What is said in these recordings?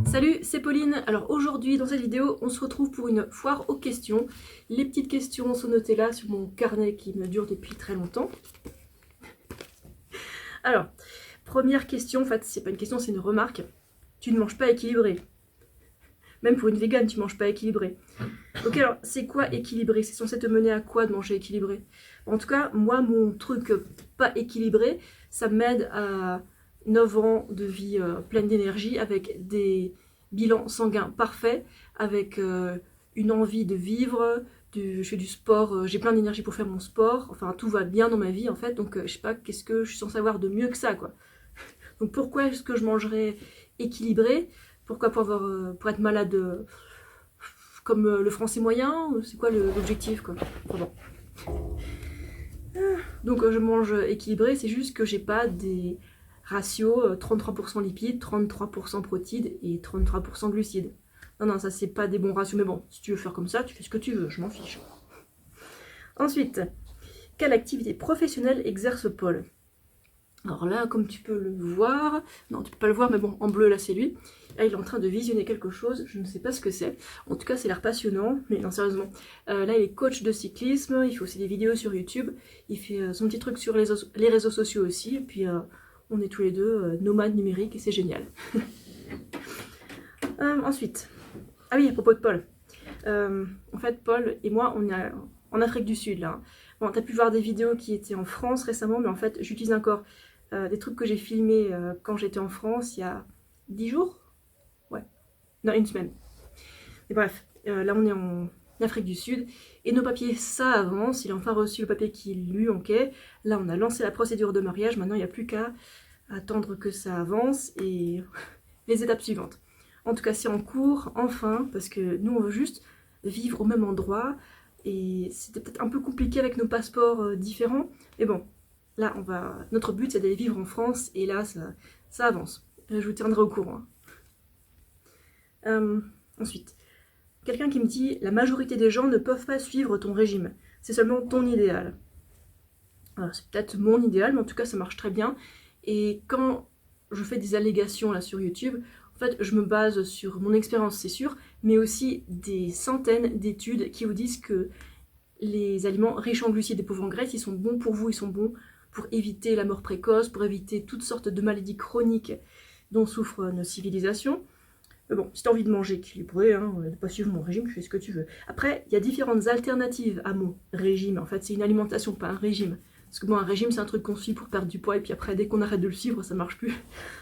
Salut, c'est Pauline. Alors aujourd'hui, dans cette vidéo, on se retrouve pour une foire aux questions. Les petites questions sont notées là sur mon carnet qui me dure depuis très longtemps. Alors, première question, en fait, c'est pas une question, c'est une remarque. Tu ne manges pas équilibré. Même pour une végane, tu manges pas équilibré. Ok, alors, c'est quoi équilibré? C'est censé te mener à quoi de manger équilibré? En tout cas, moi, mon truc pas équilibré, ça m'aide à 9 ans de vie pleine d'énergie, avec des bilans sanguins parfaits, avec une envie de vivre, je fais du sport, j'ai plein d'énergie pour faire mon sport, enfin tout va bien dans ma vie en fait, donc je sais pas qu'est-ce que je suis censée avoir de mieux que ça quoi. Donc pourquoi est-ce que je mangerais équilibré? Pourquoi pour être malade comme le français moyen? C'est quoi l'objectif quoi? Pardon. Donc je mange équilibré, c'est juste que j'ai pas des ratios 33% lipides, 33% protides et 33% glucides. Non, ça c'est pas des bons ratios, mais bon, si tu veux faire comme ça, tu fais ce que tu veux, je m'en fiche. Ensuite, quelle activité professionnelle exerce Paul? Alors là, comme tu peux le voir, non tu peux pas le voir, mais bon, en bleu là c'est lui. Là il est en train de visionner quelque chose, je ne sais pas ce que c'est. En tout cas c'est l'air passionnant, mais non sérieusement. Là il est coach de cyclisme, il fait aussi des vidéos sur YouTube, il fait son petit truc sur les réseaux sociaux aussi, et puis on est tous les deux nomades numériques et c'est génial. Ensuite, ah oui à propos de Paul. En fait Paul et moi on est en Afrique du Sud là. Bon t'as pu voir des vidéos qui étaient en France récemment, mais en fait j'utilise encore des trucs que j'ai filmés quand j'étais en France il y a 10 jours. Ouais, non, une semaine. Et bref, là on est en Afrique du Sud et nos papiers ça avance. Il a enfin reçu le papier qui lui manquait. Là on a lancé la procédure de mariage. Maintenant il n'y a plus qu'à attendre que ça avance et les étapes suivantes. En tout cas c'est en cours, enfin, parce que nous on veut juste vivre au même endroit et c'était peut-être un peu compliqué avec nos passeports différents, mais bon. Là, notre but, c'est d'aller vivre en France, et là, ça avance. Je vous tiendrai au courant. Ensuite, quelqu'un qui me dit « La majorité des gens ne peuvent pas suivre ton régime. C'est seulement ton idéal. » C'est peut-être mon idéal, mais en tout cas, ça marche très bien. Et quand je fais des allégations là sur YouTube, en fait, je me base sur mon expérience, c'est sûr, mais aussi des centaines d'études qui vous disent que les aliments riches en glucides et pauvres en graisses, ils sont bons pour vous, ils sont bons pour éviter la mort précoce, pour éviter toutes sortes de maladies chroniques dont souffrent nos civilisations. Mais bon, si tu as envie de manger équilibré, de ne pas suivre mon régime, tu fais ce que tu veux. Après, il y a différentes alternatives à mon régime. En fait, c'est une alimentation, pas un régime. Parce que bon, un régime, c'est un truc qu'on suit pour perdre du poids, et puis après, dès qu'on arrête de le suivre, ça marche plus.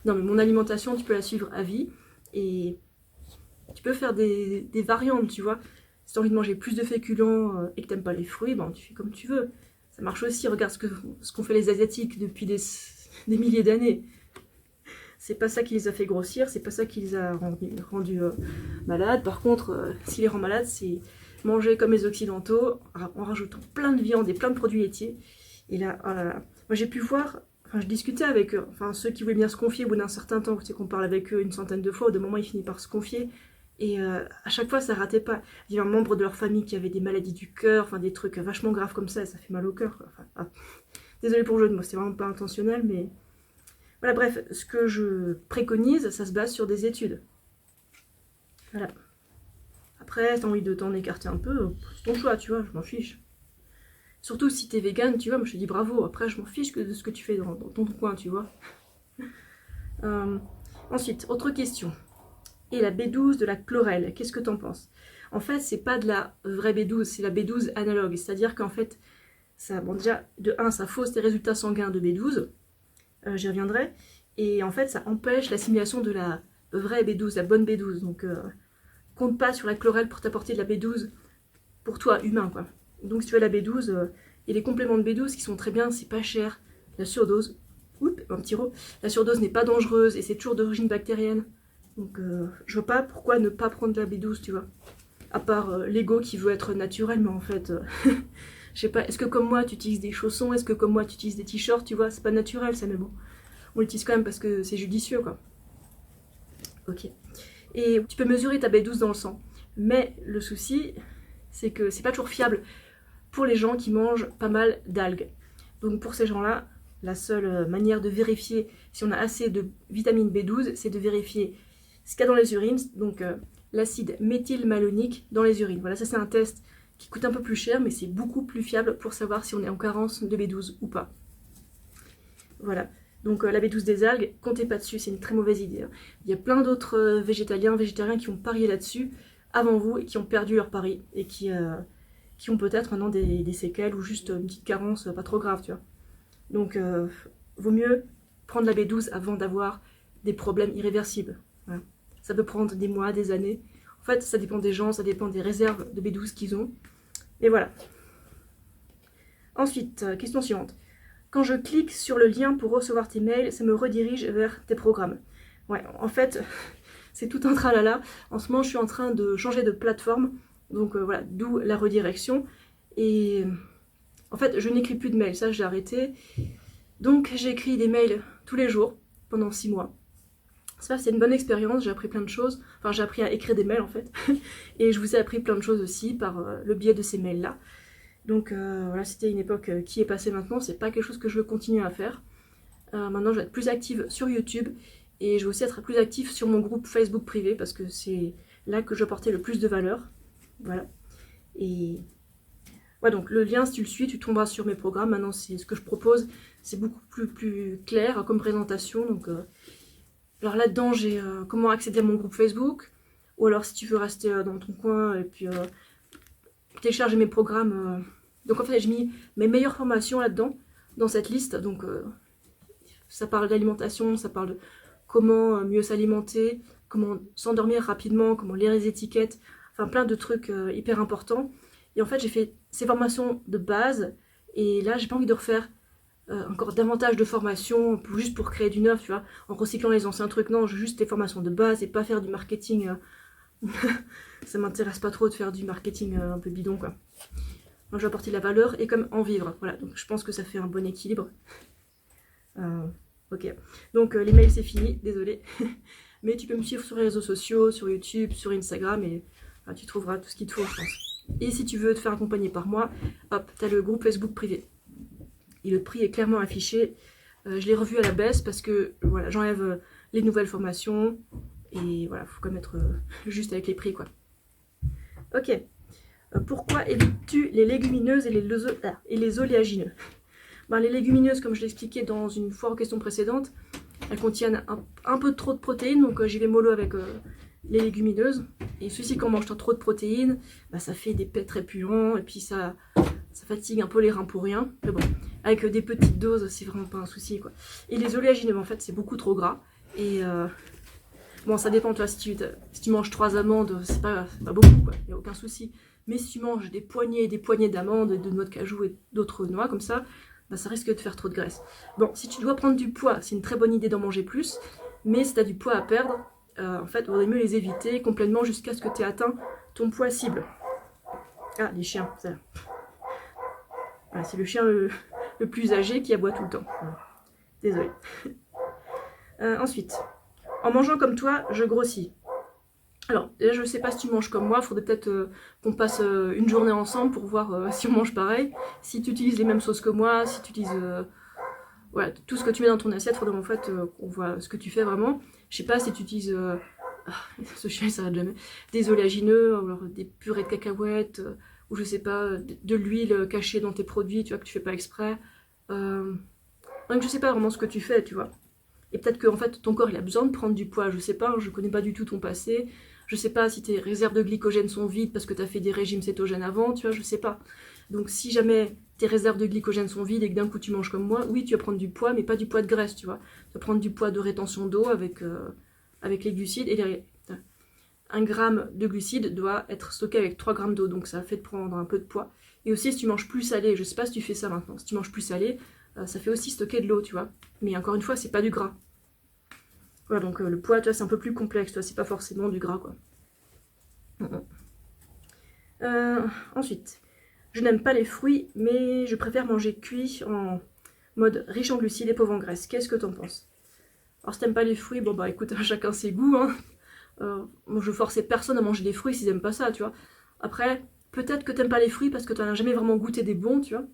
Non, mais mon alimentation, tu peux la suivre à vie, et tu peux faire des variantes, tu vois. Si tu as envie de manger plus de féculents et que tu n'aimes pas les fruits, ben, tu fais comme tu veux. Ça marche aussi, regarde ce qu'ont fait les Asiatiques depuis des milliers d'années. C'est pas ça qui les a fait grossir, c'est pas ça qui les a rendus malades. Par contre, ce qui les rend malades, c'est manger comme les Occidentaux, en rajoutant plein de viande et plein de produits laitiers. Et là, oh là là. Moi j'ai pu voir, je discutais avec eux, ceux qui voulaient bien se confier au bout d'un certain temps, tu sais qu'on parle avec eux une centaine de fois, au bout d'un moment ils finissent par se confier. Et à chaque fois, ça ratait pas. Il y avait un membre de leur famille qui avait des maladies du cœur, des trucs vachement graves comme ça fait mal au cœur. Désolée pour le jeu de mots, c'est vraiment pas intentionnel, mais... Voilà, bref, ce que je préconise, ça se base sur des études. Voilà. Après, si t'as envie de t'en écarter un peu, c'est ton choix, tu vois, je m'en fiche. Surtout si t'es vegan, tu vois, moi je te dis bravo. Après, je m'en fiche de ce que tu fais dans ton coin, tu vois. Ensuite, autre question. Et la B12 de la chlorelle, qu'est-ce que t'en penses? En fait, c'est pas de la vraie B12, c'est la B12 analogue. C'est-à-dire qu'en fait, déjà, de 1, ça fausse tes résultats sanguins de B12. J'y reviendrai. Et en fait, ça empêche l'assimilation de la vraie B12, la bonne B12. Donc, compte pas sur la chlorelle pour t'apporter de la B12 pour toi, humain, quoi. Donc, si tu as la B12, et les compléments de B12 qui sont très bien, c'est pas cher. La surdose, un petit rot. La surdose n'est pas dangereuse et c'est toujours d'origine bactérienne. Donc je vois pas pourquoi ne pas prendre de la B12, tu vois. À part l'ego qui veut être naturel, mais en fait, je sais pas, est-ce que comme moi tu utilises des chaussons, est-ce que comme moi tu utilises des t-shirts, tu vois, c'est pas naturel ça, mais bon. On l'utilise quand même parce que c'est judicieux, quoi. Ok. Et tu peux mesurer ta B12 dans le sang. Mais le souci, c'est que c'est pas toujours fiable pour les gens qui mangent pas mal d'algues. Donc pour ces gens-là, la seule manière de vérifier si on a assez de vitamine B12, c'est de vérifier ce qu'il y a dans les urines, donc l'acide méthylmalonique dans les urines. Voilà, ça c'est un test qui coûte un peu plus cher, mais c'est beaucoup plus fiable pour savoir si on est en carence de B12 ou pas. Voilà, donc la B12 des algues, comptez pas dessus, c'est une très mauvaise idée. Hein. Il y a plein d'autres végétariens qui ont parié là-dessus avant vous et qui ont perdu leur pari et qui ont peut-être maintenant des séquelles ou juste une petite carence pas trop grave, tu vois. Donc, vaut mieux prendre la B12 avant d'avoir des problèmes irréversibles. Voilà. Ça peut prendre des mois, des années. En fait, ça dépend des gens, ça dépend des réserves de B12 qu'ils ont. Et voilà. Ensuite, question suivante. Quand je clique sur le lien pour recevoir tes mails, ça me redirige vers tes programmes. Ouais, en fait, c'est tout un tralala. En ce moment, je suis en train de changer de plateforme. Donc voilà, d'où la redirection. Et en fait, je n'écris plus de mails, ça j'ai arrêté. Donc j'ai écrit des mails tous les jours pendant 6 mois. Ça, c'est une bonne expérience, j'ai appris plein de choses. Enfin, j'ai appris à écrire des mails en fait. Et je vous ai appris plein de choses aussi par le biais de ces mails-là. Donc voilà, c'était une époque qui est passée maintenant, c'est pas quelque chose que je veux continuer à faire. Maintenant, je vais être plus active sur YouTube et je vais aussi être plus active sur mon groupe Facebook privé parce que c'est là que je vais apporter le plus de valeur. Voilà. Et ouais, donc le lien, si tu le suis, tu tomberas sur mes programmes. Maintenant, c'est ce que je propose, c'est beaucoup plus clair comme présentation. Donc, alors là-dedans, j'ai comment accéder à mon groupe Facebook, ou alors si tu veux rester dans ton coin et puis télécharger mes programmes. Donc en fait, j'ai mis mes meilleures formations là-dedans, dans cette liste. Donc ça parle d'alimentation, ça parle de comment mieux s'alimenter, comment s'endormir rapidement, comment lire les étiquettes, enfin plein de trucs hyper importants. Et en fait, j'ai fait ces formations de base, et là, j'ai pas envie de refaire encore davantage de formations juste pour créer du neuf, tu vois, en recyclant les anciens trucs. Non, je veux juste des formations de base et pas faire du marketing. Ça m'intéresse pas trop de faire du marketing un peu bidon, quoi. Moi, je veux apporter de la valeur et comme en vivre. Voilà, donc je pense que ça fait un bon équilibre. Ok, donc les mails, c'est fini, désolé. Mais tu peux me suivre sur les réseaux sociaux, sur YouTube, sur Instagram, et tu trouveras tout ce qu'il te faut, je pense. Et si tu veux te faire accompagner par moi, hop, tu as le groupe Facebook privé. Et le prix est clairement affiché. Je l'ai revu à la baisse parce que voilà, j'enlève les nouvelles formations. Et voilà, faut quand même être juste avec les prix, quoi. Ok. Pourquoi évites-tu les légumineuses et les oléagineux? Ben, les légumineuses, comme je l'ai expliqué dans une foire aux questions précédentes, elles contiennent un peu trop de protéines, donc j'y vais mollo avec les légumineuses. Et ceci, quand on mange trop de protéines, ben, ça fait des pets très puants, et puis ça fatigue un peu les reins pour rien. Mais bon, avec des petites doses, c'est vraiment pas un souci, quoi. Et les oléagineux, en fait, c'est beaucoup trop gras. Et bon, ça dépend, toi, si tu manges 3 amandes, c'est pas beaucoup, quoi, il n'y a aucun souci. Mais si tu manges des poignées et des poignées d'amandes, de noix de cajou et d'autres noix comme ça, bah, ça risque de faire trop de graisse. Bon, si tu dois prendre du poids, c'est une très bonne idée d'en manger plus, mais si tu as du poids à perdre, en fait, il vaudrait mieux les éviter complètement jusqu'à ce que tu aies atteint ton poids cible. Ah, les chiens, ça. Voilà, c'est le chien le plus âgé qui aboie tout le temps. Voilà. Désolée. Ensuite, en mangeant comme toi, je grossis. Alors, là, je ne sais pas si tu manges comme moi, il faudrait peut-être qu'on passe une journée ensemble pour voir si on mange pareil. Si tu utilises les mêmes sauces que moi, si tu utilises voilà, tout ce que tu mets dans ton assiette, il faudrait en fait qu'on voit ce que tu fais vraiment. Je sais pas si tu utilises, ce chien il s'arrête jamais, des oléagineux, alors des purées de cacahuètes, ou je sais pas, de l'huile cachée dans tes produits, tu vois, que tu fais pas exprès. Donc je sais pas vraiment ce que tu fais, tu vois. Et peut-être que en fait, ton corps il a besoin de prendre du poids, je sais pas, je connais pas du tout ton passé. Je sais pas si tes réserves de glycogène sont vides parce que tu as fait des régimes cétogènes avant, tu vois, je sais pas. Donc si jamais tes réserves de glycogène sont vides et que d'un coup tu manges comme moi, oui, tu vas prendre du poids, mais pas du poids de graisse, tu vois. Tu vas prendre du poids de rétention d'eau avec les glucides. Et 1 gramme de glucides doit être stocké avec 3 grammes d'eau, donc ça fait de prendre un peu de poids. Et aussi si tu manges plus salé, je sais pas si tu fais ça maintenant, si tu manges plus salé, ça fait aussi stocker de l'eau, tu vois. Mais encore une fois, c'est pas du gras. Voilà, donc le poids, tu vois, c'est un peu plus complexe, tu vois, c'est pas forcément du gras, quoi. Ensuite, je n'aime pas les fruits, mais je préfère manger cuit en mode riche en glucides et pauvre en graisse. Qu'est-ce que t'en penses? Alors si t'aimes pas les fruits, bon bah écoute, chacun ses goûts, hein. Moi je forçais personne à manger des fruits s'ils aiment pas ça, tu vois. Après, peut-être que t'aimes pas les fruits parce que t'en as jamais vraiment goûté des bons, tu vois.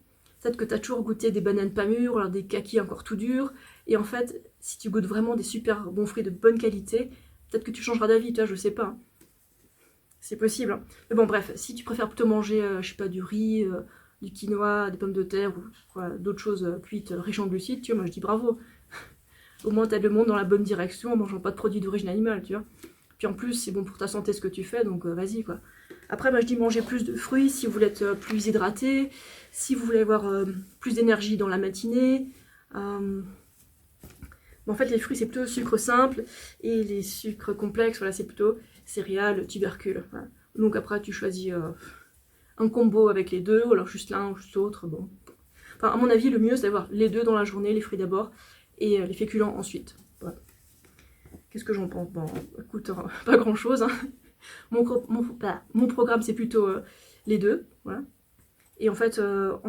Peut-être que t'as toujours goûté des bananes pas mûres, alors des kakis encore tout durs. Et en fait, si tu goûtes vraiment des super bons fruits de bonne qualité, peut-être que tu changeras d'avis, tu vois, je sais pas. C'est possible. Hein. Mais bon, bref, si tu préfères plutôt manger, je sais pas, du riz, du quinoa, des pommes de terre ou voilà, d'autres choses cuites riches en glucides, tu vois, moi je dis bravo. Au moins t'aides le monde dans la bonne direction en mangeant pas de produits d'origine animale, tu vois. Puis en plus, c'est bon pour ta santé ce que tu fais, donc vas-y quoi. Après, moi je dis manger plus de fruits si vous voulez être plus hydraté, si vous voulez avoir plus d'énergie dans la matinée. En fait, les fruits c'est plutôt sucre simple et les sucres complexes, voilà, c'est plutôt céréales, tubercules. Voilà. Donc après, tu choisis un combo avec les deux, ou alors juste l'un ou juste l'autre. Bon. Enfin, à mon avis, le mieux c'est d'avoir les deux dans la journée, les fruits d'abord et les féculents ensuite. Voilà. Qu'est-ce que j'en pense? Bon, écoute, pas grand-chose. Hein. Mon programme, c'est plutôt les deux. Voilà. Et en fait,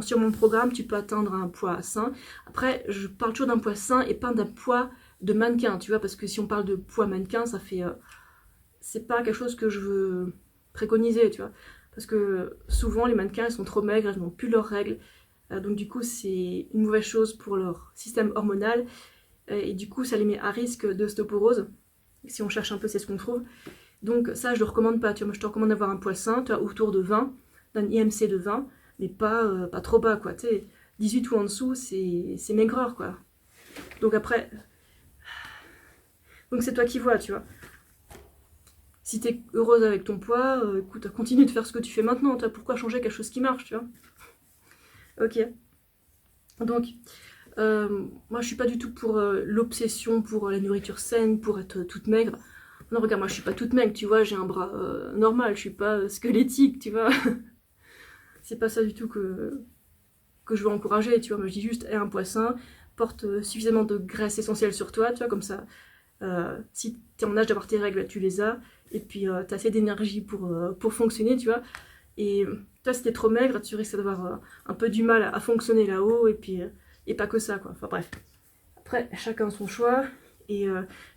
sur mon programme, tu peux atteindre un poids sain. Après, je parle toujours d'un poids sain et pas d'un poids de mannequin, tu vois, parce que si on parle de poids mannequin, ça fait... c'est pas quelque chose que je veux préconiser, tu vois. Parce que souvent, les mannequins, elles sont trop maigres, elles n'ont plus leurs règles. Donc du coup, c'est une mauvaise chose pour leur système hormonal. Et du coup, ça les met à risque d'ostéoporose. Si on cherche un peu, c'est ce qu'on trouve. Donc ça, je ne le recommande pas. Tu vois, moi, je te recommande d'avoir un poids sain, tu vois, autour de 20, d'un IMC de 20, mais pas trop bas, quoi. Tu sais, 18 ou en dessous, c'est maigreur, quoi. Donc après... Donc c'est toi qui vois, tu vois. Si t'es heureuse avec ton poids, écoute, continue de faire ce que tu fais maintenant. Tu vois, pourquoi changer quelque chose qui marche, tu vois. Ok. Donc, moi je suis pas du tout pour l'obsession pour la nourriture saine, pour être toute maigre. Non, regarde, moi je suis pas toute maigre, tu vois, j'ai un bras normal, je suis pas squelettique, tu vois. C'est pas ça du tout que je veux encourager, tu vois. Moi je dis juste, aie un poids sain, porte suffisamment de graisse essentielle sur toi, tu vois, comme ça, si t'es en âge d'avoir tes règles, tu les as, et puis t'as assez d'énergie pour fonctionner, tu vois. Et toi, si t'es trop maigre, tu risques d'avoir un peu du mal à fonctionner là-haut, et puis et pas que ça, quoi. Enfin bref. Après, chacun son choix. Et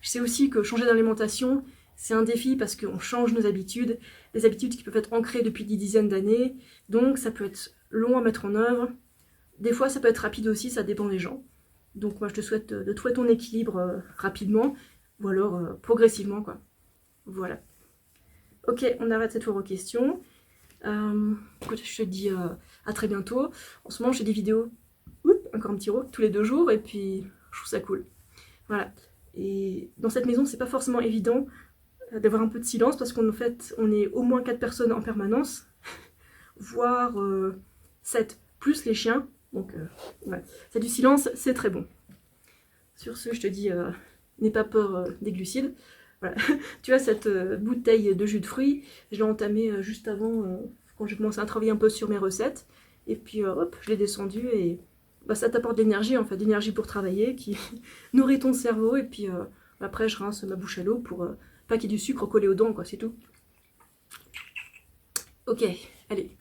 je sais aussi que changer d'alimentation, c'est un défi parce qu'on change nos habitudes, des habitudes qui peuvent être ancrées depuis des dizaines d'années. Donc ça peut être long à mettre en œuvre. Des fois, ça peut être rapide aussi, ça dépend des gens. Donc moi, je te souhaite de trouver ton équilibre rapidement, ou alors progressivement, quoi. Voilà. Ok, on arrête cette fois aux questions. Écoute, je te dis à très bientôt. En ce moment, je fais des vidéos, encore un petit rot, tous les 2 jours, et puis je trouve ça cool. Voilà. Et dans cette maison, c'est pas forcément évident d'avoir un peu de silence, parce qu'en fait, on est au moins 4 personnes en permanence, voire 7, plus les chiens. Donc, ouais. C'est du silence, c'est très bon. Sur ce, je te dis, n'aie pas peur des glucides. Voilà. Tu vois, cette bouteille de jus de fruits, je l'ai entamée juste avant, quand j'ai commencé à travailler un peu sur mes recettes. Et puis, hop, je l'ai descendue et bah, ça t'apporte de l'énergie, en fait, d'énergie pour travailler, qui nourrit ton cerveau. Et puis, après, je rince ma bouche à l'eau pour pas qu'il y ait du sucre collé aux dents, quoi, c'est tout. Ok, allez.